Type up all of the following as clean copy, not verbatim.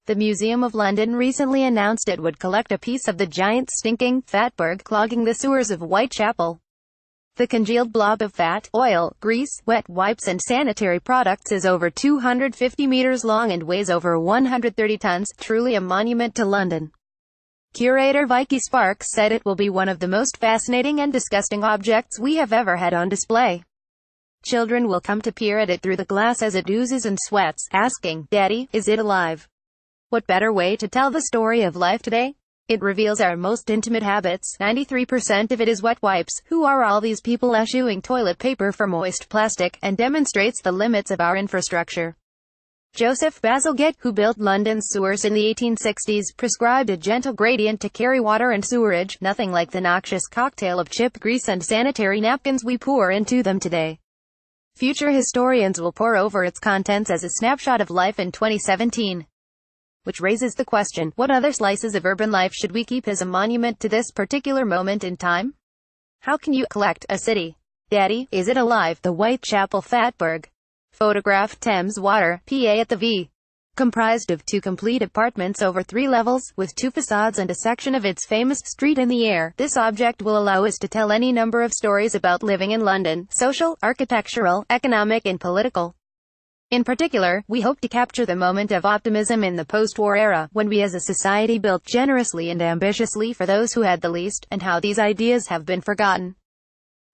The Museum of London recently announced it would collect a piece of the giant stinking fatberg clogging the sewers of Whitechapel. The congealed blob of fat, oil, grease, wet wipes and sanitary products is over 250 meters long and weighs over 130 tons, truly a monument to London. Curator Vyki Sparkes said it will be one of the most fascinating and disgusting objects we have ever had on display. Children will come to peer at it through the glass as it oozes and sweats, asking, "Daddy, is it alive?" What better way to tell the story of life today? It reveals our most intimate habits. 93% of it is wet wipes. Who are all these people eschewing toilet paper for moist plastic, and demonstrates the limits of our infrastructure. Joseph Bazalgette, who built London's sewers in the 1860s, prescribed a gentle gradient to carry water and sewerage, nothing like the noxious cocktail of chip grease and sanitary napkins we pour into them today. Future historians will pore over its contents as a snapshot of life in 2017. Which raises the question, what other slices of urban life should we keep as a monument to this particular moment in time? How can you collect a city? Daddy, is it alive? The Whitechapel fatberg. Photograph Thames Water, PA at the V. Comprised of 2 complete apartments over 3 levels, with 2 facades and a section of its famous street in the air, this object will allow us to tell any number of stories about living in London, social, architectural, economic and political. In particular, we hope to capture the moment of optimism in the post-war era, when we as a society built generously and ambitiously for those who had the least, and how these ideas have been forgotten.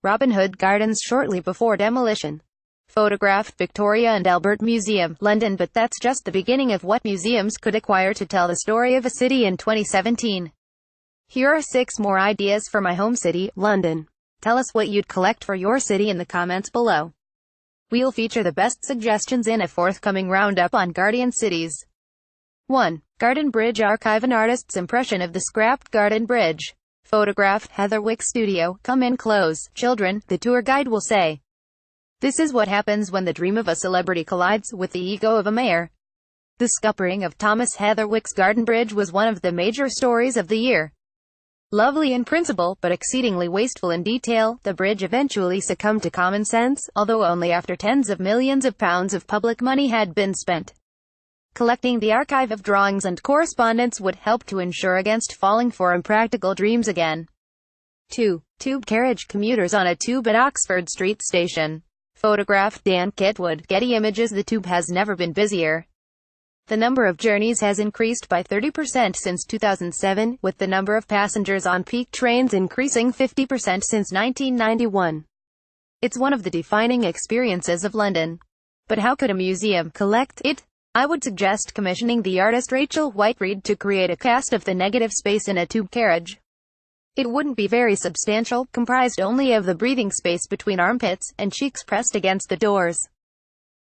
Robin Hood Gardens shortly before demolition. Photographed Victoria and Albert Museum, London. But that's just the beginning of what museums could acquire to tell the story of a city in 2017. Here are 6 more ideas for my home city, London. Tell us what you'd collect for your city in the comments below. We'll feature the best suggestions in a forthcoming roundup on Guardian Cities. 1. Garden Bridge Archive. An artist's impression of the scrapped Garden Bridge. Photographed Heather Wick Studio. Come in close, children, the tour guide will say. This is what happens when the dream of a celebrity collides with the ego of a mayor. The scuppering of Thomas Heatherwick's Garden Bridge was one of the major stories of the year. Lovely in principle, but exceedingly wasteful in detail, the bridge eventually succumbed to common sense, although only after tens of millions of pounds of public money had been spent. Collecting the archive of drawings and correspondence would help to ensure against falling for impractical dreams again. 2. Tube carriage. Commuters on a tube at Oxford Street Station. Photographed Dan Kitwood. Getty Images. The tube has never been busier. The number of journeys has increased by 30% since 2007, with the number of passengers on peak trains increasing 50% since 1991. It's one of the defining experiences of London. But how could a museum collect it? I would suggest commissioning the artist Rachel Whiteread to create a cast of the negative space in a tube carriage. It wouldn't be very substantial, comprised only of the breathing space between armpits, and cheeks pressed against the doors.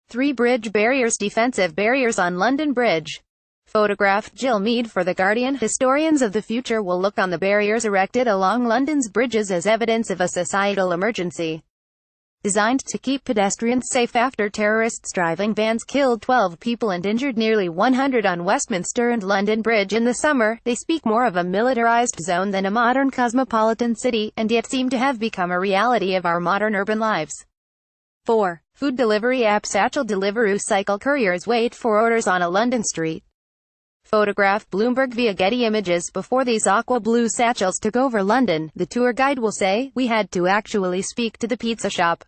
3. Bridge barriers. Defensive barriers on London Bridge. Photographed Jill Mead for The Guardian. Historians of the future will look on the barriers erected along London's bridges as evidence of a societal emergency. Designed to keep pedestrians safe after terrorists' driving vans killed 12 people and injured nearly 100 on Westminster and London Bridge in the summer, they speak more of a militarized zone than a modern cosmopolitan city, and yet seem to have become a reality of our modern urban lives. 4. Food delivery app. Satchel Deliveroo. Cycle couriers wait for orders on a London street. Photographed Bloomberg via Getty Images. Before these aqua blue satchels took over London, the tour guide will say, we had to actually speak to the pizza shop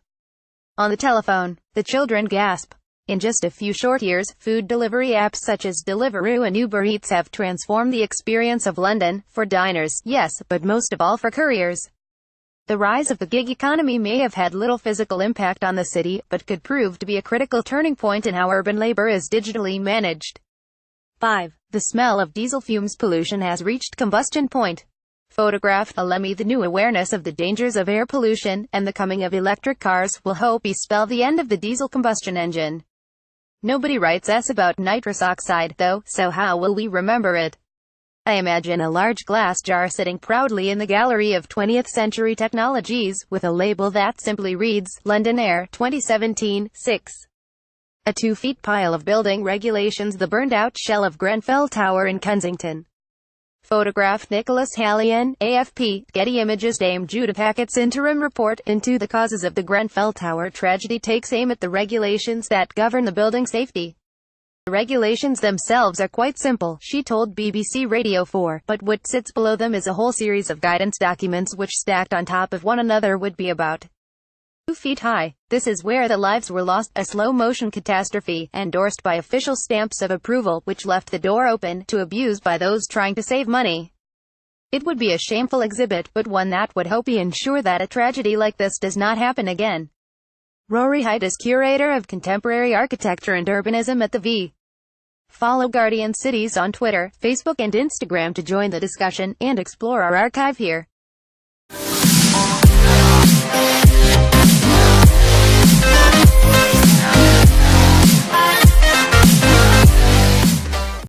on the telephone. The children gasp. In just a few short years, food delivery apps such as Deliveroo and Uber Eats have transformed the experience of London, for diners, yes, but most of all for couriers. The rise of the gig economy may have had little physical impact on the city, but could prove to be a critical turning point in how urban labor is digitally managed. 5. The smell of diesel fumes. Pollution has reached combustion point. Photographed Alemi. The new awareness of the dangers of air pollution, and the coming of electric cars, will hope to spell the end of the diesel combustion engine. Nobody writes us about nitrous oxide, though, so how will we remember it? I imagine a large glass jar sitting proudly in the gallery of 20th century technologies, with a label that simply reads, London Air 2017, 6. A 2-foot pile of building regulations. The burned-out shell of Grenfell Tower in Kensington. Photograph Nicholas Hallian, AFP, Getty Images. Dame Judah Packett's interim report into the causes of the Grenfell Tower tragedy takes aim at the regulations that govern the building safety. The regulations themselves are quite simple, she told BBC Radio 4, but what sits below them is a whole series of guidance documents which stacked on top of one another would be about 2 feet high. This is where the lives were lost, a slow-motion catastrophe, endorsed by official stamps of approval, which left the door open to abuse by those trying to save money. It would be a shameful exhibit, but one that would hopefully ensure that a tragedy like this does not happen again. Rory Height is Curator of Contemporary Architecture and Urbanism at the V. Follow Guardian Cities on Twitter, Facebook and Instagram to join the discussion, and explore our archive here.